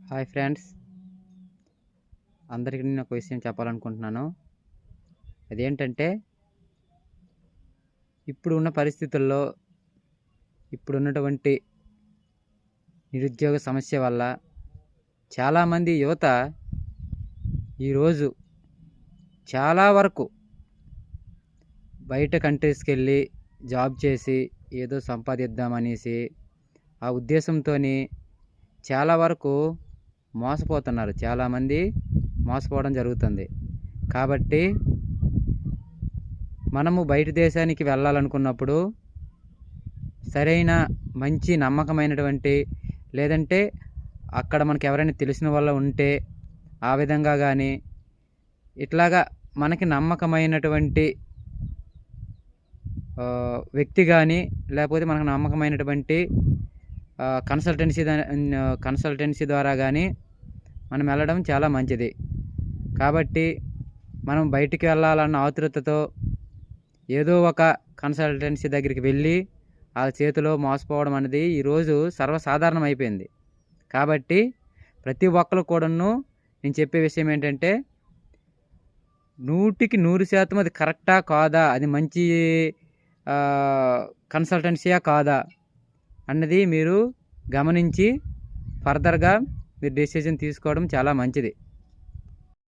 Hi friends, అందరికీ నేను ఒక విషయం చెప్పాలనుకుంటున్నాను. అదేంటంటే, ఇప్పుడు ఉన్న పరిస్థితుల్లో ఇప్పుడున్నటువంటి నిరుద్యోగ సమస్య వల్ల చాలామంది యువత ఈరోజు చాలా వరకు బయట కంట్రీస్కి వెళ్ళి జాబ్ చేసి ఏదో సంపాదిద్దామనేసి ఆ ఉద్దేశంతో చాలా వరకు మోసపోతున్నారు. చాలామంది మోసపోవడం జరుగుతుంది. కాబట్టి మనము బయట దేశానికి వెళ్ళాలనుకున్నప్పుడు సరైన మంచి నమ్మకమైనటువంటి లేదంటే అక్కడ మనకు ఎవరైనా తెలిసిన వాళ్ళు ఉంటే ఆ విధంగా కానీ ఇట్లాగా మనకి నమ్మకమైనటువంటి వ్యక్తి కానీ లేకపోతే మనకు నమ్మకమైనటువంటి కన్సల్టెన్సీ ద్వారా కానీ మనం వెళ్ళడం చాలా మంచిది. కాబట్టి మనం బయటికి వెళ్ళాలన్న ఆతృతతో ఏదో ఒక కన్సల్టెన్సీ దగ్గరికి వెళ్ళి ఆ చేతిలో మోసపోవడం అనేది ఈరోజు సర్వసాధారణం అయిపోయింది. కాబట్టి ప్రతి ఒక్కరు కూడాను నేను చెప్పే విషయం ఏంటంటే, 100% అది కరెక్టా కాదా, అది మంచి కన్సల్టెన్సీయా కాదా అన్నది మీరు గమనించి ఫర్దర్గా మీరు డెసిషన్ తీసుకోవడం చాలా మంచిది.